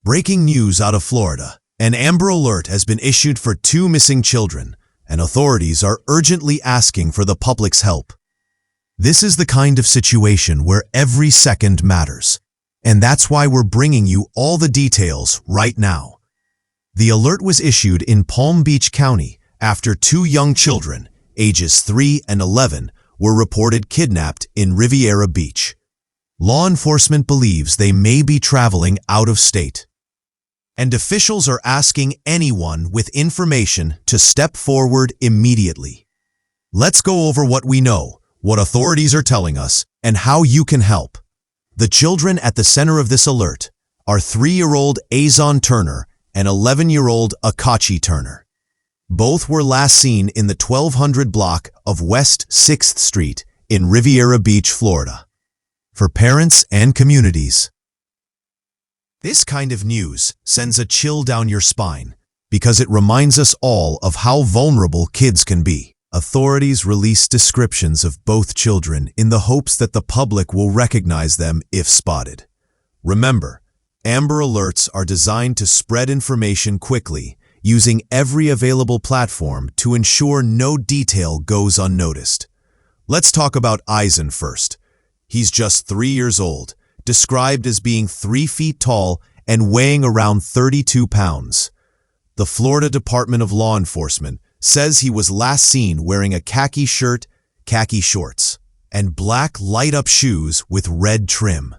Breaking news out of Florida. An Amber Alert has been issued for 2 missing children, and authorities are urgently asking for the public's help. This is the kind of situation where every second matters, and that's why we're bringing you all the details right now. The alert was issued in Palm Beach County after 2 young children, ages 3 and 11, were reported kidnapped in Riviera Beach. Law enforcement believes they may be traveling out of state, and officials are asking anyone with information to step forward immediately. Let's go over what we know, what authorities are telling us, and how you can help. The children at the center of this alert are 3-year-old Aizon Turner and 11-year-old Akachi Turner. Both were last seen in the 1200 block of West 6th Street in Riviera Beach, Florida. For parents and communities, this kind of news sends a chill down your spine because it reminds us all of how vulnerable kids can be. Authorities released descriptions of both children in the hopes that the public will recognize them if spotted. Remember, Amber Alerts are designed to spread information quickly, using every available platform to ensure no detail goes unnoticed. Let's talk about Aizon first. He's just 3 years old, described as being 3 feet tall and weighing around 32 pounds. The Florida Department of Law Enforcement says he was last seen wearing a khaki shirt, khaki shorts, and black light-up shoes with red trim.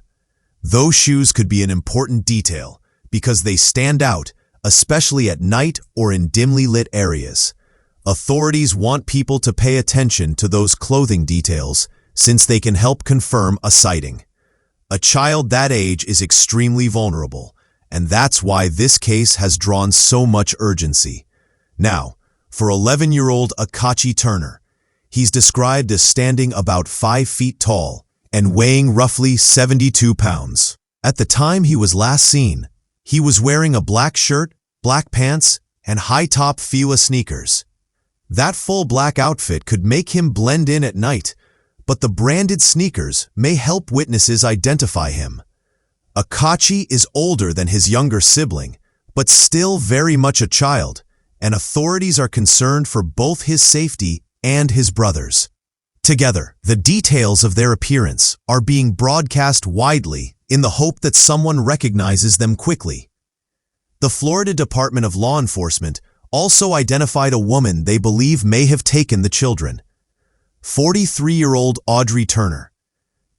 Those shoes could be an important detail because they stand out, especially at night or in dimly lit areas. Authorities want people to pay attention to those clothing details since they can help confirm a sighting. A child that age is extremely vulnerable, and that's why this case has drawn so much urgency. Now, for 11-year-old Akachi Turner, he's described as standing about 5 feet tall and weighing roughly 72 pounds. At the time he was last seen, he was wearing a black shirt, black pants, and high-top FILA sneakers. That full black outfit could make him blend in at night, but the branded sneakers may help witnesses identify him. Akachi is older than his younger sibling, but still very much a child, and authorities are concerned for both his safety and his brother's. Together, the details of their appearance are being broadcast widely in the hope that someone recognizes them quickly. The Florida Department of Law Enforcement also identified a woman they believe may have taken the children. 43-year-old Audrey Turner.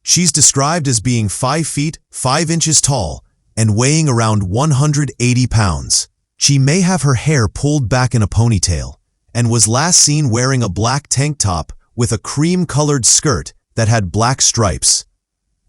She's described as being 5 feet, 5 inches tall and weighing around 180 pounds. She may have her hair pulled back in a ponytail and was last seen wearing a black tank top with a cream-colored skirt that had black stripes.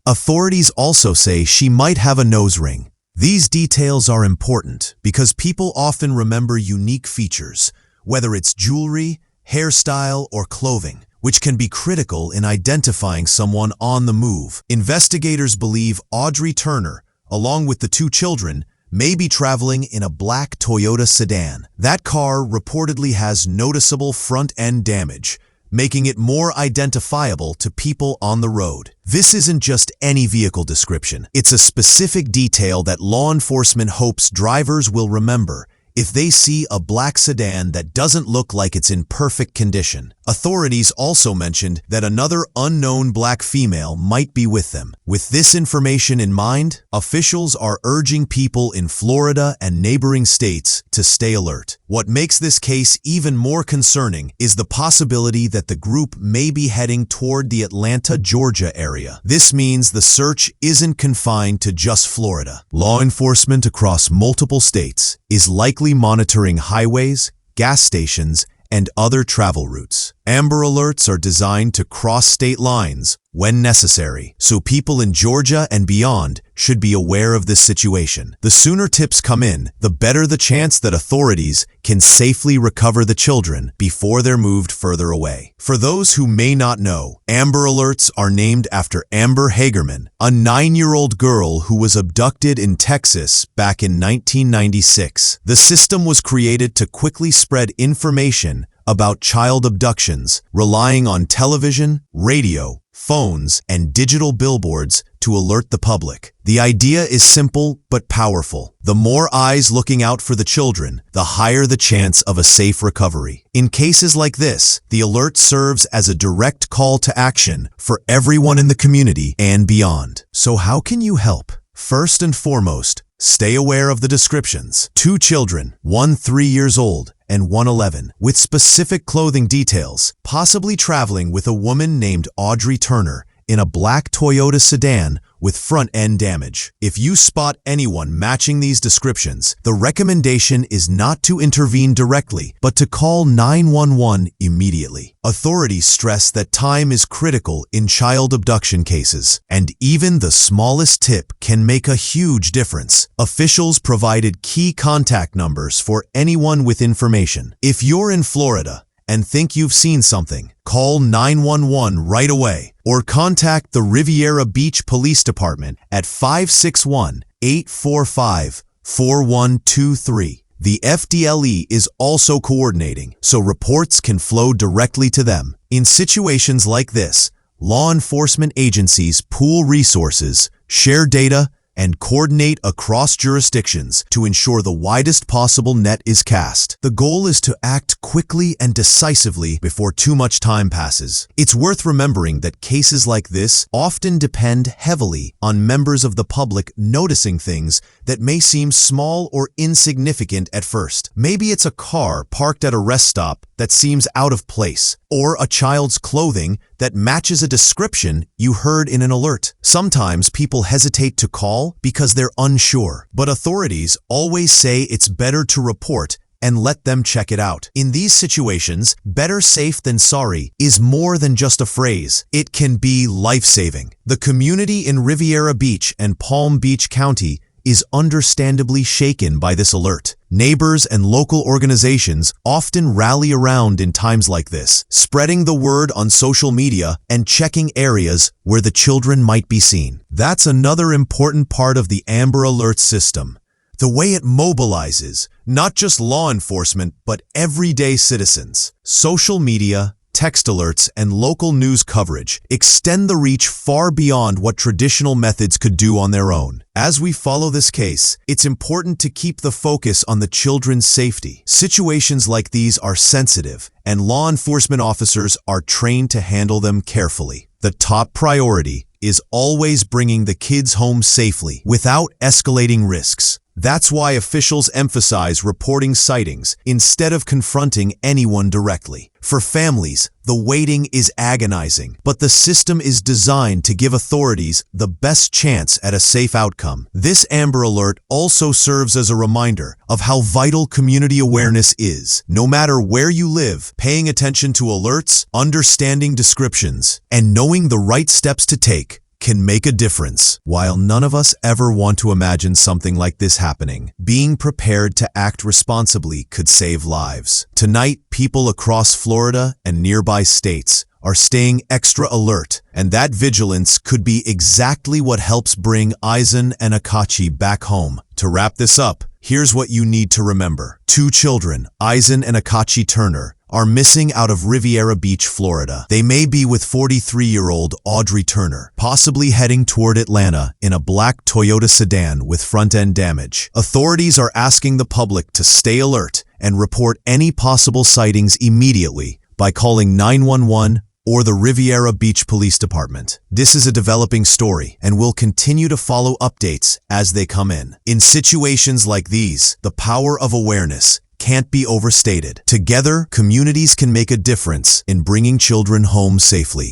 Authorities also say she might have a nose ring. These details are important because people often remember unique features, whether it's jewelry, hairstyle, or clothing, which can be critical in identifying someone on the move. Investigators believe Audrey Turner, along with the 2 children, may be traveling in a black Toyota sedan. That car reportedly has noticeable front-end damage, making it more identifiable to people on the road. This isn't just any vehicle description. It's a specific detail that law enforcement hopes drivers will remember if they see a black sedan that doesn't look like it's in perfect condition. Authorities also mentioned that another unknown black female might be with them. With this information in mind, officials are urging people in Florida and neighboring states to stay alert. What makes this case even more concerning is the possibility that the group may be heading toward the Atlanta, Georgia area. This means the search isn't confined to just Florida. Law enforcement across multiple states is likely monitoring highways, gas stations, and other travel routes. Amber Alerts are designed to cross state lines when necessary, so people in Georgia and beyond should be aware of this situation. The sooner tips come in, the better the chance that authorities can safely recover the children before they're moved further away. For those who may not know, Amber Alerts are named after Amber Hagerman, a 9-year-old girl who was abducted in Texas back in 1996. The system was created to quickly spread information about child abductions, relying on television, radio, phones, and digital billboards to alert the public. The idea is simple but powerful. The more eyes looking out for the children, the higher the chance of a safe recovery. In cases like this, the alert serves as a direct call to action for everyone in the community and beyond. So how can you help? First and foremost, stay aware of the descriptions. 2 children, one 3 years old and one 11, with specific clothing details, possibly traveling with a woman named Audrey Turner in a black Toyota sedan with front-end damage. If you spot anyone matching these descriptions, the recommendation is not to intervene directly, but to call 911 immediately. Authorities stress that time is critical in child abduction cases, and even the smallest tip can make a huge difference. Officials provided key contact numbers for anyone with information. If you're in Florida and think you've seen something, call 911 right away or contact the Riviera Beach Police Department at 561-845-4123. The FDLE is also coordinating, so reports can flow directly to them. In situations like this, law enforcement agencies pool resources, share data, and coordinate across jurisdictions to ensure the widest possible net is cast. The goal is to act quickly and decisively before too much time passes. It's worth remembering that cases like this often depend heavily on members of the public noticing things that may seem small or insignificant at first. Maybe it's a car parked at a rest stop that seems out of place, or a child's clothing that matches a description you heard in an alert. Sometimes people hesitate to call because they're unsure, but authorities always say it's better to report and let them check it out. In these situations, better safe than sorry is more than just a phrase. It can be life-saving. The community in Riviera Beach and Palm Beach County is understandably shaken by this alert. Neighbors and local organizations often rally around in times like this, spreading the word on social media and checking areas where the children might be seen. That's another important part of the Amber Alert system. The way it mobilizes not just law enforcement, but everyday citizens. Social media, text alerts, and local news coverage extend the reach far beyond what traditional methods could do on their own. As we follow this case, it's important to keep the focus on the children's safety. Situations like these are sensitive, and law enforcement officers are trained to handle them carefully. The top priority is always bringing the kids home safely without escalating risks. That's why officials emphasize reporting sightings instead of confronting anyone directly. For families, the waiting is agonizing, but the system is designed to give authorities the best chance at a safe outcome. This Amber Alert also serves as a reminder of how vital community awareness is. No matter where you live, paying attention to alerts, understanding descriptions, and knowing the right steps to take can make a difference. While none of us ever want to imagine something like this happening, being prepared to act responsibly could save lives. Tonight, people across Florida and nearby states are staying extra alert, and that vigilance could be exactly what helps bring Aizon and Akachi back home. To wrap this up, here's what you need to remember. 2 children, Aizon and Akachi Turner, are missing out of Riviera Beach, Florida. They may be with 43-year-old Audrey Turner, possibly heading toward Atlanta in a black Toyota sedan with front-end damage. Authorities are asking the public to stay alert and report any possible sightings immediately by calling 911 or the Riviera Beach Police Department. This is a developing story, and we'll continue to follow updates as they come in. In situations like these, the power of awareness can't be overstated. Together, communities can make a difference in bringing children home safely.